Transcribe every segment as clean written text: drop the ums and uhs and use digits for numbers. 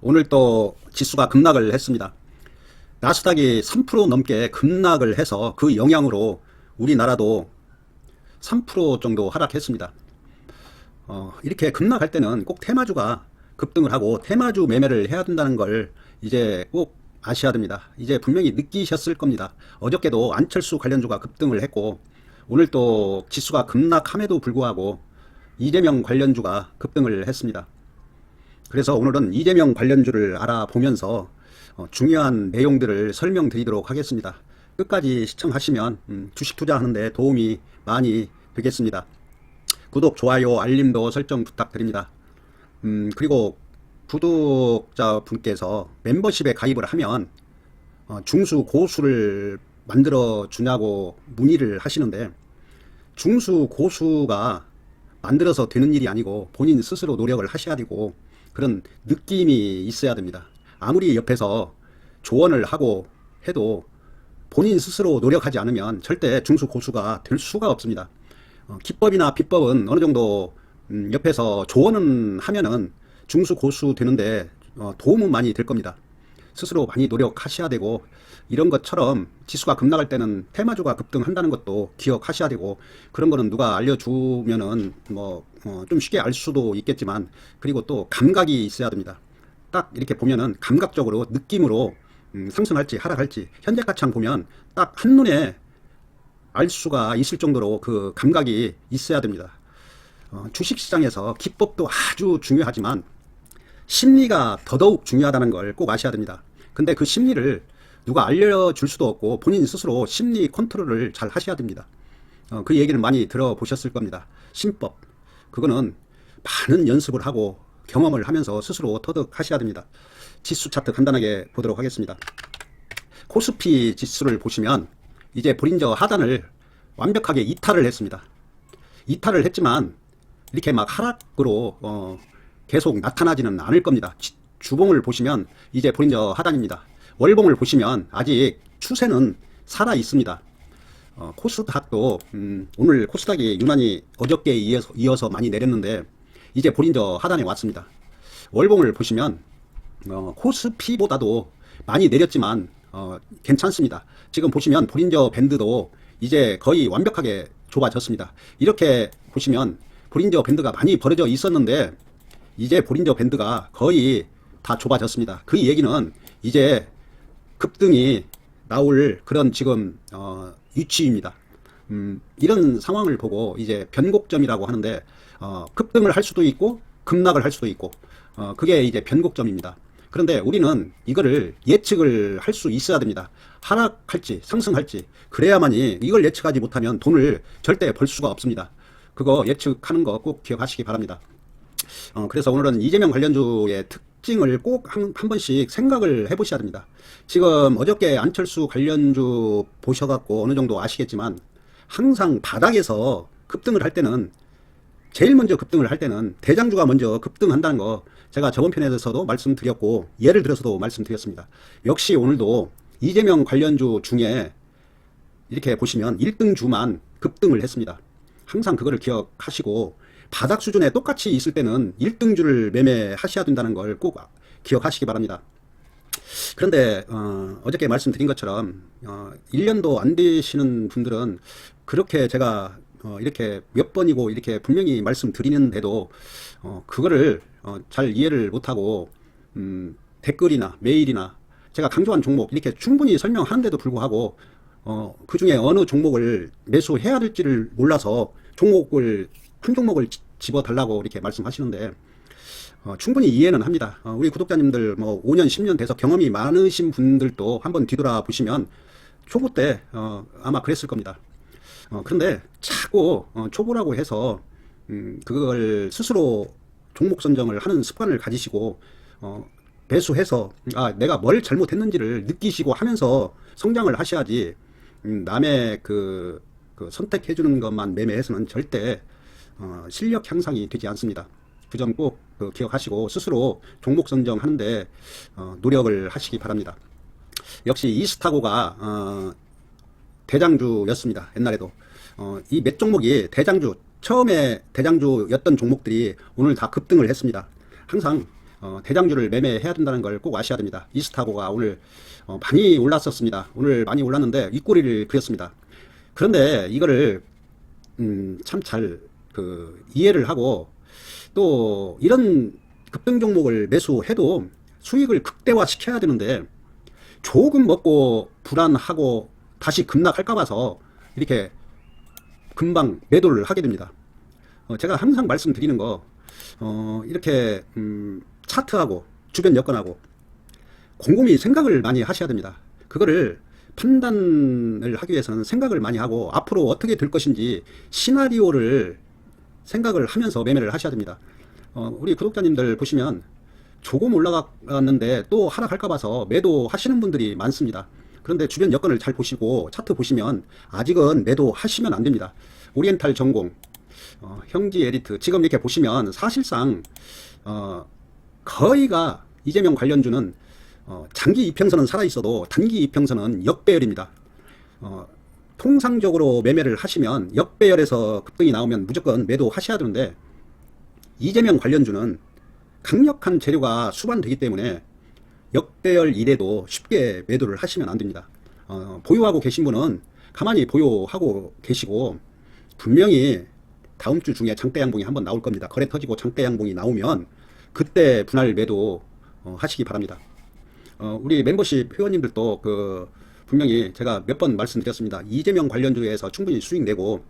오늘 또 지수가 급락을 했습니다. 나스닥이 3% 넘게 급락을 해서 그 영향으로 우리나라도 3% 정도 하락했습니다. 이렇게 급락할 때는 꼭 테마주가 급등을 하고 테마주 매매를 해야 된다는 걸 이제 꼭 아셔야 됩니다. 이제 분명히 느끼셨을 겁니다. 어저께도 안철수 관련주가 급등을 했고 오늘 또 지수가 급락함에도 불구하고 이재명 관련주가 급등을 했습니다. 그래서 오늘은 이재명 관련주를 알아보면서 중요한 내용들을 설명드리도록 하겠습니다. 끝까지 시청하시면 주식 투자하는데 도움이 많이 되겠습니다. 구독, 좋아요, 알림도 설정 부탁드립니다. 그리고 구독자분께서 멤버십에 가입을 하면 중수, 고수를 만들어 주냐고 문의를 하시는데 중수, 고수가 만들어서 되는 일이 아니고 본인 스스로 노력을 하셔야 되고 그런 느낌이 있어야 됩니다. 아무리 옆에서 조언을 하고 해도 본인 스스로 노력하지 않으면 절대 중수, 고수가 될 수가 없습니다. 기법이나 비법은 어느 정도 옆에서 조언은 하면은 중수, 고수 되는데 도움은 많이 될 겁니다. 스스로 많이 노력하셔야 되고 이런 것처럼 지수가 급락할 때는 테마주가 급등한다는 것도 기억하셔야 되고 그런 거는 누가 알려주면은 좀 쉽게 알 수도 있겠지만 그리고 또 감각이 있어야 됩니다. 딱 이렇게 보면은 감각적으로 느낌으로 상승할지 하락할지 현재 가치만 보면 딱 한눈에 알 수가 있을 정도로 그 감각이 있어야 됩니다. 주식시장에서 기법도 아주 중요하지만 심리가 더더욱 중요하다는 걸 꼭 아셔야 됩니다. 근데 그 심리를 누가 알려줄 수도 없고 본인 스스로 심리 컨트롤을 잘 하셔야 됩니다. 그 얘기를 많이 들어보셨을 겁니다. 심법. 그거는 많은 연습을 하고 경험을 하면서 스스로 터득하셔야 됩니다. 지수 차트 간단하게 보도록 하겠습니다. 코스피 지수를 보시면 이제 볼린저 하단을 완벽하게 이탈을 했습니다. 이탈을 했지만 이렇게 막 하락으로 계속 나타나지는 않을 겁니다. 주봉을 보시면 이제 볼린저 하단입니다. 월봉을 보시면 아직 추세는 살아 있습니다. 코스닥도 오늘 코스닥이 유난히 어저께에 이어서 많이 내렸는데 이제 볼린저 하단에 왔습니다. 월봉을 보시면 코스피보다도 많이 내렸지만 괜찮습니다. 지금 보시면 볼린저 밴드도 이제 거의 완벽하게 좁아졌습니다. 이렇게 보시면 볼린저 밴드가 많이 벌어져 있었는데 이제 볼린저 밴드가 거의 다 좁아졌습니다. 그 얘기는 이제 급등이 나올 그런 지금 위치입니다. 이런 상황을 보고 이제 변곡점이라고 하는데 급등을 할 수도 있고 급락을 할 수도 있고 그게 이제 변곡점입니다. 그런데 우리는 이거를 예측을 할 수 있어야 됩니다. 하락할지 상승할지 그래야만이 이걸 예측하지 못하면 돈을 절대 벌 수가 없습니다. 그거 예측하는 거 꼭 기억하시기 바랍니다. 그래서 오늘은 이재명 관련주의 특징을 꼭 한 번씩 생각을 해보셔야 됩니다. 지금 어저께 안철수 관련주 보셔갖고 어느 정도 아시겠지만 항상 바닥에서 급등을 할 때는 제일 먼저 급등을 할 때는 대장주가 먼저 급등한다는 거 제가 저번 편에서도 말씀드렸고 예를 들어서도 말씀드렸습니다. 역시 오늘도 이재명 관련주 중에 이렇게 보시면 1등주만 급등을 했습니다. 항상 그거를 기억하시고 바닥 수준에 똑같이 있을 때는 1등주를 매매하셔야 된다는 걸 꼭 기억하시기 바랍니다. 그런데 어저께 말씀드린 것처럼 1년도 안 되시는 분들은 그렇게 제가 이렇게 몇 번이고 이렇게 분명히 말씀드리는데도 그거를 잘 이해를 못하고 댓글이나 메일이나 제가 강조한 종목 이렇게 충분히 설명하는데도 불구하고 그 중에 어느 종목을 매수해야 될지를 몰라서 한 종목을 집어달라고 이렇게 말씀하시는데 충분히 이해는 합니다. 우리 구독자님들 5년 10년 돼서 경험이 많으신 분들도 한번 뒤돌아 보시면 초보 때 아마 그랬을 겁니다. 그런데 자꾸 초보라고 해서 그걸 스스로 종목 선정을 하는 습관을 가지시고 배수해서 내가 뭘 잘못했는지를 느끼시고 하면서 성장을 하셔야지 남의 그 선택해주는 것만 매매해서는 절대 실력 향상이 되지 않습니다. 그 점 꼭 기억하시고 스스로 종목 선정하는데 노력을 하시기 바랍니다. 역시 이스타고가 대장주였습니다. 옛날에도 이 몇 종목이 처음에 대장주였던 종목들이 오늘 다 급등을 했습니다. 항상 대장주를 매매해야 된다는 걸 꼭 아셔야 됩니다. 이스타고가 오늘 많이 올랐었습니다. 오늘 많이 올랐는데 윗꼬리를 그렸습니다. 그런데 이거를 참 잘 이해를 하고, 또 이런 급등 종목을 매수해도 수익을 극대화 시켜야 되는데, 조금 먹고 불안하고 다시 급락할까 봐서 이렇게 금방 매도를 하게 됩니다. 제가 항상 말씀드리는 거, 이렇게 차트하고 주변 여건하고 곰곰이 생각을 많이 하셔야 됩니다. 그거를 판단을 하기 위해서는 생각을 많이 하고, 앞으로 어떻게 될 것인지 시나리오를 생각을 하면서 매매를 하셔야 됩니다. 우리 구독자님들 보시면 조금 올라갔는데 또 하락할까 봐서 매도하시는 분들이 많습니다. 그런데 주변 여건을 잘 보시고 차트 보시면 아직은 매도하시면 안 됩니다. 오리엔탈 전공, 형지 에리트, 지금 이렇게 보시면 사실상 거의가 이재명 관련주는 장기 이평선은 살아있어도 단기 이평선은 역배열입니다. 통상적으로 매매를 하시면 역배열에서 급등이 나오면 무조건 매도하셔야 되는데, 이재명 관련주는 강력한 재료가 수반되기 때문에 역배열 이래도 쉽게 매도를 하시면 안 됩니다. 보유하고 계신 분은 가만히 보유하고 계시고, 분명히 다음 주 중에 장대 양봉이 한번 나올 겁니다. 거래 터지고 장대 양봉이 나오면 그때 분할 매도 하시기 바랍니다. 우리 멤버십 회원님들도 분명히 제가 몇 번 말씀드렸습니다. 이재명 관련주에서 충분히 수익 내고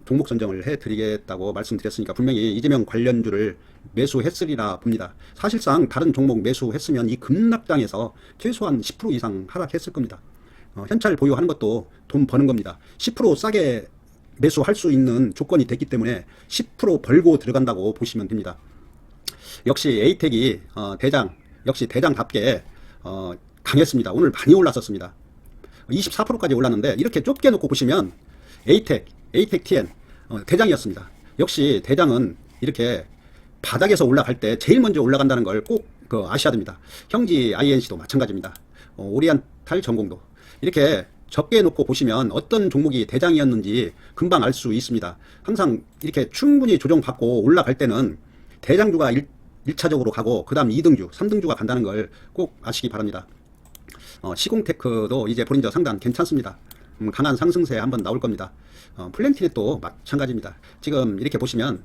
종목 선정을 해드리겠다고 말씀드렸으니까 분명히 이재명 관련주를 매수했으리라 봅니다. 사실상 다른 종목 매수했으면 이 급락장에서 최소한 10% 이상 하락했을 겁니다. 현찰 보유하는 것도 돈 버는 겁니다. 10% 싸게 매수할 수 있는 조건이 됐기 때문에 10% 벌고 들어간다고 보시면 됩니다. 역시 에이텍이 역시 대장답게 강했습니다. 오늘 많이 올랐었습니다. 24%까지 올랐는데, 이렇게 좁게 놓고 보시면 에이텍 TN 대장이었습니다. 역시 대장은 이렇게 바닥에서 올라갈 때 제일 먼저 올라간다는 걸 꼭 아셔야 됩니다. 형지 INC도 마찬가지입니다. 오리엔탈 전공도 이렇게 적게 놓고 보시면 어떤 종목이 대장이었는지 금방 알 수 있습니다. 항상 이렇게 충분히 조정받고 올라갈 때는 대장주가 1차적으로 가고 그 다음 2등주, 3등주가 간다는 걸 꼭 아시기 바랍니다. 시공테크도 이제 보린저 상단 괜찮습니다. 강한 상승세 한번 나올 겁니다. 플랜티넷도 마찬가지입니다. 지금 이렇게 보시면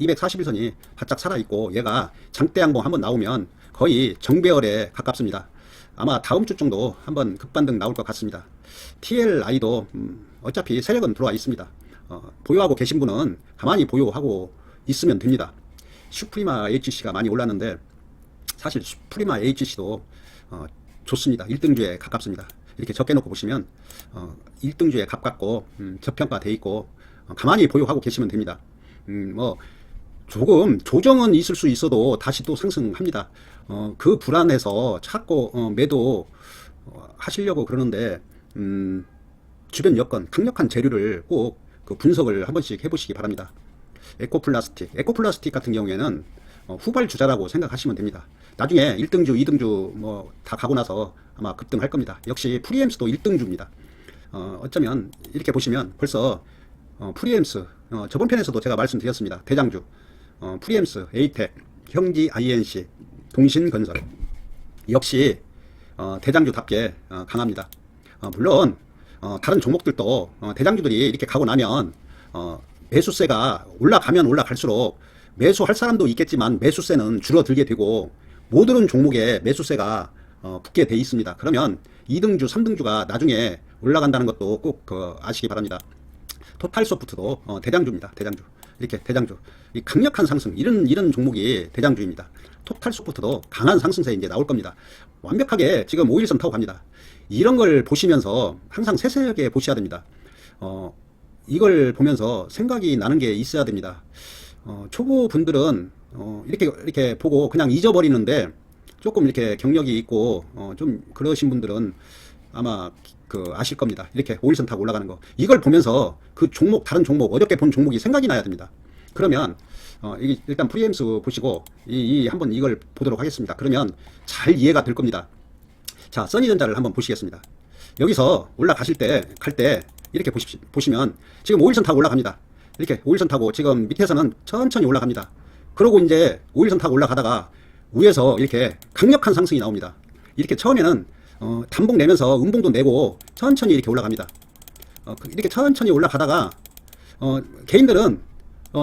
241선이 바짝 살아있고, 얘가 장대 양봉 한번 나오면 거의 정배열에 가깝습니다. 아마 다음 주 정도 한번 급반등 나올 것 같습니다. TLI도 어차피 세력은 들어와 있습니다. 보유하고 계신 분은 가만히 보유하고 있으면 됩니다. 슈프리마 HC가 많이 올랐는데, 사실 슈프리마 HC도 좋습니다. 1등주에 가깝습니다. 이렇게 적게 놓고 보시면 1등주에 가깝고 저평가돼 있고, 가만히 보유하고 계시면 됩니다. 조금 조정은 있을 수 있어도 다시 또 상승합니다. 그 불안해서 자꾸 매도 하시려고 그러는데, 주변 여건, 강력한 재료를 꼭 분석을 한 번씩 해보시기 바랍니다. 에코플라스틱 같은 경우에는 후발주자라고 생각하시면 됩니다. 나중에 1등주, 2등주 다 가고 나서 아마 급등할 겁니다. 역시 프리엠스도 1등주입니다. 어쩌면 이렇게 보시면 벌써 프리엠스, 저번 편에서도 제가 말씀드렸습니다. 대장주, 프리엠스, 에이텍, 형지 INC, 동신건설 역시 대장주답게 강합니다. 물론 다른 종목들도 대장주들이 이렇게 가고 나면 매수세가 올라가면 올라갈수록 매수할 사람도 있겠지만 매수세는 줄어들게 되고, 모든 종목에 매수세가 붙게 돼 있습니다. 그러면 2등주, 3등주가 나중에 올라간다는 것도 꼭 아시기 바랍니다. 토탈소프트도 대장주입니다. 대장주. 이렇게 대장주. 이 강력한 상승, 이런 종목이 대장주입니다. 토탈소프트도 강한 상승세 이제 나올 겁니다. 완벽하게 지금 5일선 타고 갑니다. 이런 걸 보시면서 항상 세세하게 보셔야 됩니다. 이걸 보면서 생각이 나는 게 있어야 됩니다. 초보 분들은 이렇게 보고 그냥 잊어버리는데, 조금 이렇게 경력이 있고 좀 그러신 분들은 아마 아실 겁니다. 이렇게 5일선 타고 올라가는 거, 이걸 보면서 그 종목, 다른 종목, 어저께 본 종목이 생각이 나야 됩니다. 그러면 일단 프리엠스 보시고 한번 이걸 보도록 하겠습니다. 그러면 잘 이해가 될 겁니다. 자, 써니전자를 한번 보시겠습니다. 여기서 올라가실 때, 갈 때 이렇게 보시면 지금 5일선 타고 올라갑니다. 이렇게 5일선 타고 지금 밑에서는 천천히 올라갑니다. 그러고 이제 5일선 타고 올라가다가 위에서 이렇게 강력한 상승이 나옵니다. 이렇게 처음에는 단봉 내면서 음봉도 내고 천천히 이렇게 올라갑니다. 이렇게 천천히 올라가다가 개인들은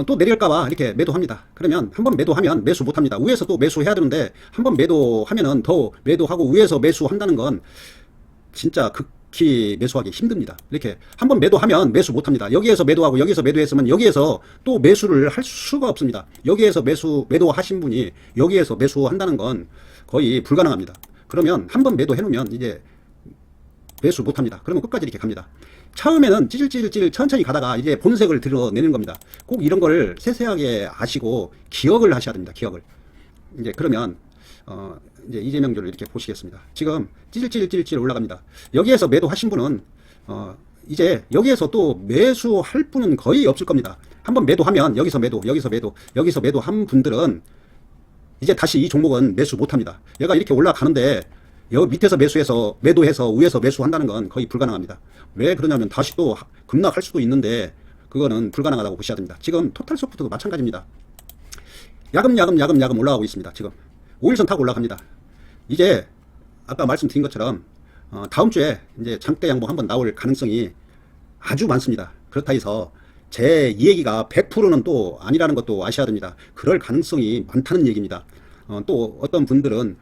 또 내릴까봐 이렇게 매도합니다. 그러면 한번 매도하면 매수 못합니다. 위에서 또 매수해야 되는데 한번 매도하면은 더 매도하고 위에서 매수한다는 건 진짜 극히 매수하기 힘듭니다. 이렇게 한번 매도하면 매수 못합니다. 여기에서 매도하고 여기서 매도했으면 여기에서 또 매수를 할 수가 없습니다. 여기에서 매도하신 분이 여기에서 매수한다는 건 거의 불가능합니다. 그러면 한번 매도해 놓으면 이제 매수 못합니다. 그러면 끝까지 이렇게 갑니다. 처음에는 찌질찌질 천천히 가다가 이제 본색을 드러내는 겁니다. 꼭 이런 걸 세세하게 아시고 기억을 하셔야 됩니다. 기억을. 이제 그러면 이제 이재명주를 이렇게 보시겠습니다. 지금 찌질찌질 올라갑니다. 여기에서 매도하신 분은 이제 여기에서 또 매수할 분은 거의 없을 겁니다. 한번 매도하면 여기서 매도한 분들은 이제 다시 이 종목은 매수 못합니다. 얘가 이렇게 올라가는데 여기 밑에서 매도해서 위에서 매수한다는 건 거의 불가능합니다. 왜 그러냐면 다시 또 급락할 수도 있는데 그거는 불가능하다고 보셔야 됩니다. 지금 토탈소프트도 마찬가지입니다. 야금 올라가고 있습니다. 지금 5일선 타고 올라갑니다. 이제 아까 말씀드린 것처럼 다음 주에 이제 장대 양봉 한번 나올 가능성이 아주 많습니다. 그렇다 해서 제 이 얘기가 100%는 또 아니라는 것도 아셔야 됩니다. 그럴 가능성이 많다는 얘기입니다. 또 어떤 분들은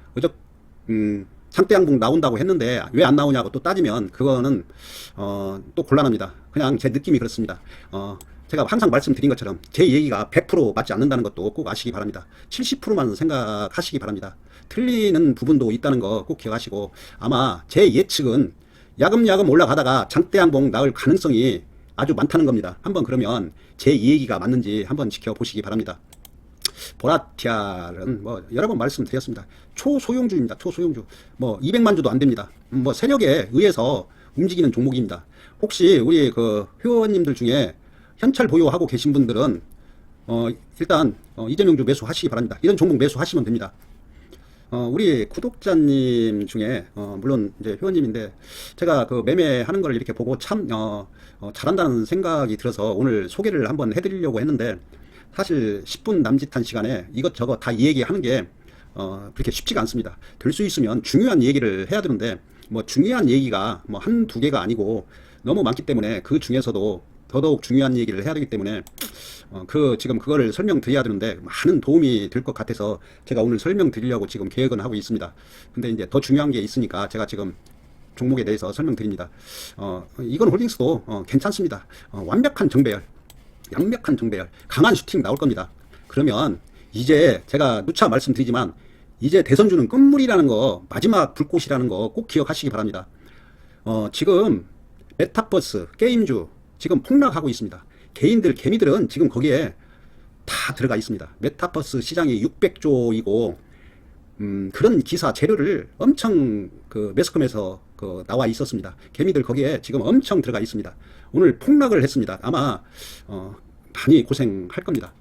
장대 양봉 나온다고 했는데 왜 안 나오냐고 또 따지면 그거는 또 곤란합니다. 그냥 제 느낌이 그렇습니다. 제가 항상 말씀드린 것처럼 제 얘기가 100% 맞지 않는다는 것도 꼭 아시기 바랍니다. 70%만 생각하시기 바랍니다. 틀리는 부분도 있다는 거 꼭 기억하시고 아마 제 예측은 야금야금 올라가다가 장대 양봉 나올 가능성이 아주 많다는 겁니다. 한번 그러면 제 얘기가 맞는지 한번 지켜보시기 바랍니다. 보라티알은 뭐 여러 번 말씀드렸습니다. 초소형주입니다. 초소형주. 뭐 200만 주도 안 됩니다. 뭐 세력에 의해서 움직이는 종목입니다. 혹시 우리 그 회원님들 중에 현찰 보유하고 계신 분들은 일단 이재명주 매수하시기 바랍니다. 이런 종목 매수하시면 됩니다. 우리 구독자님 중에 물론 이제 회원님인데 제가 그 매매하는 걸 이렇게 보고 참 잘한다는 생각이 들어서 오늘 소개를 한번 해드리려고 했는데 사실 10분 남짓한 시간에 이것저것 다 얘기하는 게 그렇게 쉽지가 않습니다. 될 수 있으면 중요한 얘기를 해야 되는데 뭐 중요한 얘기가 뭐 한두 개가 아니고 너무 많기 때문에 그 중에서도 더더욱 중요한 얘기를 해야 되기 때문에 지금 그거를 설명드려야 되는데 많은 도움이 될 것 같아서 제가 오늘 설명드리려고 지금 계획은 하고 있습니다. 근데 이제 더 중요한 게 있으니까 제가 지금 종목에 대해서 설명드립니다. 이건 홀딩스도 괜찮습니다. 완벽한 정배열, 강한 슈팅 나올 겁니다. 그러면 이제 제가 누차 말씀드리지만 이제 대선주는 끝물이라는 거, 마지막 불꽃이라는 거 꼭 기억하시기 바랍니다. 지금 메타버스 게임주 지금 폭락하고 있습니다. 개미들은 지금 거기에 다 들어가 있습니다. 메타버스 시장이 600조이고 그런 기사 재료를 엄청 그 매스컴에서 나와 있었습니다. 개미들 거기에 지금 엄청 들어가 있습니다. 오늘 폭락을 했습니다. 아마 많이 고생할 겁니다.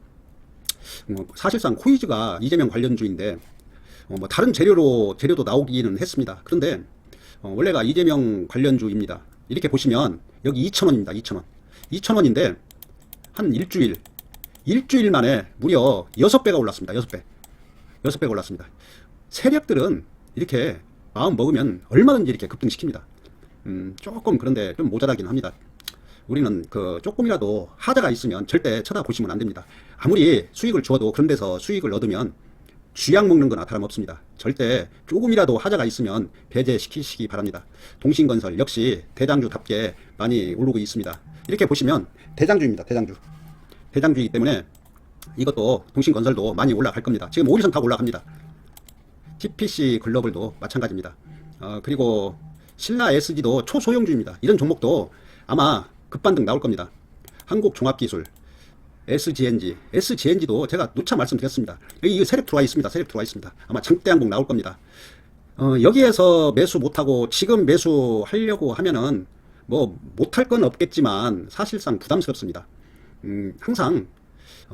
사실상 코이즈가 이재명 관련주인데 뭐 다른 재료도 나오기는 했습니다. 그런데 원래가 이재명 관련주입니다. 이렇게 보시면 여기 2,000원입니다. 2,000원인데 한 일주일 만에 무려 6배가 올랐습니다. 6배가 올랐습니다. 세력들은 이렇게 마음 먹으면 얼마든지 이렇게 급등시킵니다. 조금 그런데 좀 모자라긴 합니다. 우리는 그 조금이라도 하자가 있으면 절대 쳐다보시면 안 됩니다. 아무리 수익을 주어도 그런 데서 수익을 얻으면 쥐약 먹는 거나 다름없습니다. 절대 조금이라도 하자가 있으면 배제시키시기 바랍니다. 동신건설 역시 대장주답게 많이 오르고 있습니다. 이렇게 보시면 대장주입니다. 대장주이기 때문에 이것도 동신건설도 많이 올라갈 겁니다. 지금 5일선 타고 올라갑니다. TPC 글로벌도 마찬가지입니다. 그리고 신라 SG도 초소형주입니다. 이런 종목도 아마 급반등 나올 겁니다. 한국종합기술, SGNG도 제가 누차 말씀드렸습니다. 여기 세력 들어와 있습니다. 아마 장대 양봉 나올 겁니다. 여기에서 매수 못하고 지금 매수하려고 하면은 뭐 못할 건 없겠지만 사실상 부담스럽습니다. 항상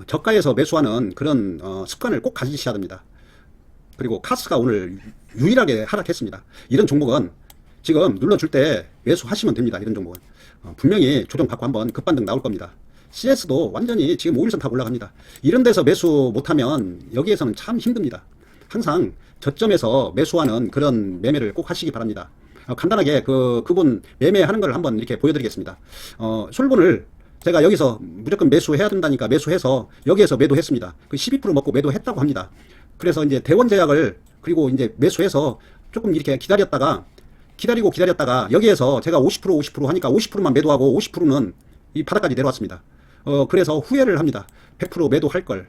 저가에서 매수하는 그런 습관을 꼭 가지셔야 됩니다. 그리고 카스가 오늘 유일하게 하락했습니다. 이런 종목은 지금 눌러줄 때 매수하시면 됩니다. 이런 종목은 분명히 조정받고 한번 급반등 나올 겁니다. CS도 완전히 지금 5일선 타고 올라갑니다. 이런 데서 매수 못하면 여기에서는 참 힘듭니다. 항상 저점에서 매수하는 그런 매매를 꼭 하시기 바랍니다. 간단하게 그분 매매하는 걸 한번 이렇게 보여드리겠습니다. 솔분을 제가 여기서 무조건 매수해야 된다니까 매수해서 여기에서 매도했습니다. 그 12% 먹고 매도했다고 합니다. 그래서 이제 대원제약을 그리고 이제 매수해서 조금 이렇게 기다렸다가 여기에서 제가 50% 하니까 50%만 매도하고 50%는 이 바닥까지 내려왔습니다. 그래서 후회를 합니다. 100% 매도할 걸.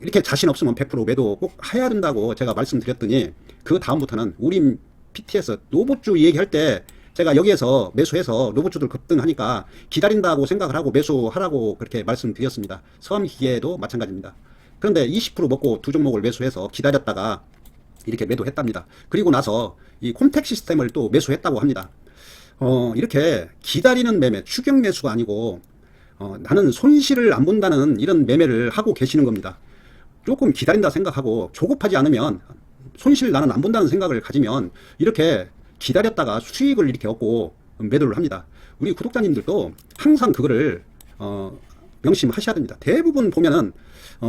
이렇게 자신 없으면 100% 매도 꼭 해야 된다고 제가 말씀드렸더니 그 다음부터는 우리 PT에서 로봇주 얘기할 때 제가 여기에서 매수해서 로봇주들 급등하니까 기다린다고 생각을 하고 매수하라고 그렇게 말씀드렸습니다. 서암기계도 마찬가지입니다. 그런데 20% 먹고 두 종목을 매수해서 기다렸다가 이렇게 매도했답니다. 그리고 나서 이 콤텍 시스템을 또 매수했다고 합니다. 이렇게 기다리는 매매, 추격 매수가 아니고 나는 손실을 안 본다는 이런 매매를 하고 계시는 겁니다. 조금 기다린다 생각하고 조급하지 않으면 손실 나는 안 본다는 생각을 가지면 이렇게 기다렸다가 수익을 이렇게 얻고 매도를 합니다. 우리 구독자님들도 항상 그거를 명심하셔야 됩니다. 대부분 보면은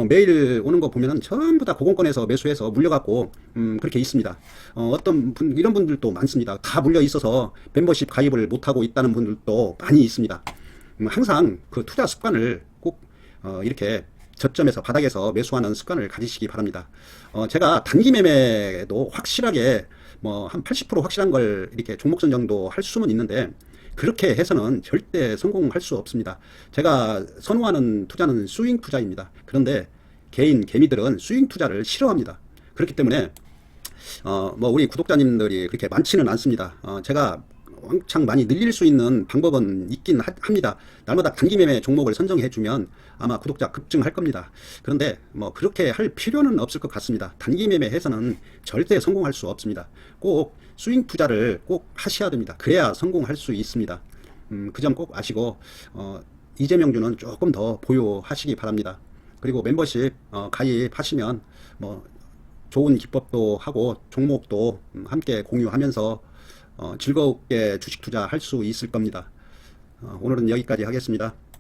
매일 오는 거 보면은 전부 다 고공권에서 매수해서 물려갖고 그렇게 있습니다. 어떤 분 이런 분들도 많습니다. 다 물려 있어서 멤버십 가입을 못하고 있다는 분들도 많이 있습니다. 항상 그 투자 습관을 꼭 이렇게 저점에서 바닥에서 매수하는 습관을 가지시기 바랍니다. 제가 단기 매매도 확실하게 뭐 한 80% 확실한 걸 이렇게 종목선 정도 할 수는 있는데 그렇게 해서는 절대 성공할 수 없습니다. 제가 선호하는 투자는 스윙 투자입니다. 그런데 개미들은 스윙 투자를 싫어합니다. 그렇기 때문에 뭐 우리 구독자님들이 그렇게 많지는 않습니다. 제가 왕창 많이 늘릴 수 있는 방법은 있긴 합니다. 날마다 단기 매매 종목을 선정해 주면 아마 구독자 급증할 겁니다. 그런데 뭐 그렇게 할 필요는 없을 것 같습니다. 단기 매매해서는 절대 성공할 수 없습니다. 꼭 스윙 투자를 꼭 하셔야 됩니다. 그래야 성공할 수 있습니다. 그 점 꼭 아시고 이재명주는 조금 더 보유하시기 바랍니다. 그리고 멤버십 가입하시면 뭐 좋은 기법도 하고 종목도 함께 공유하면서 즐겁게 주식 투자할 수 있을 겁니다. 오늘은 여기까지 하겠습니다.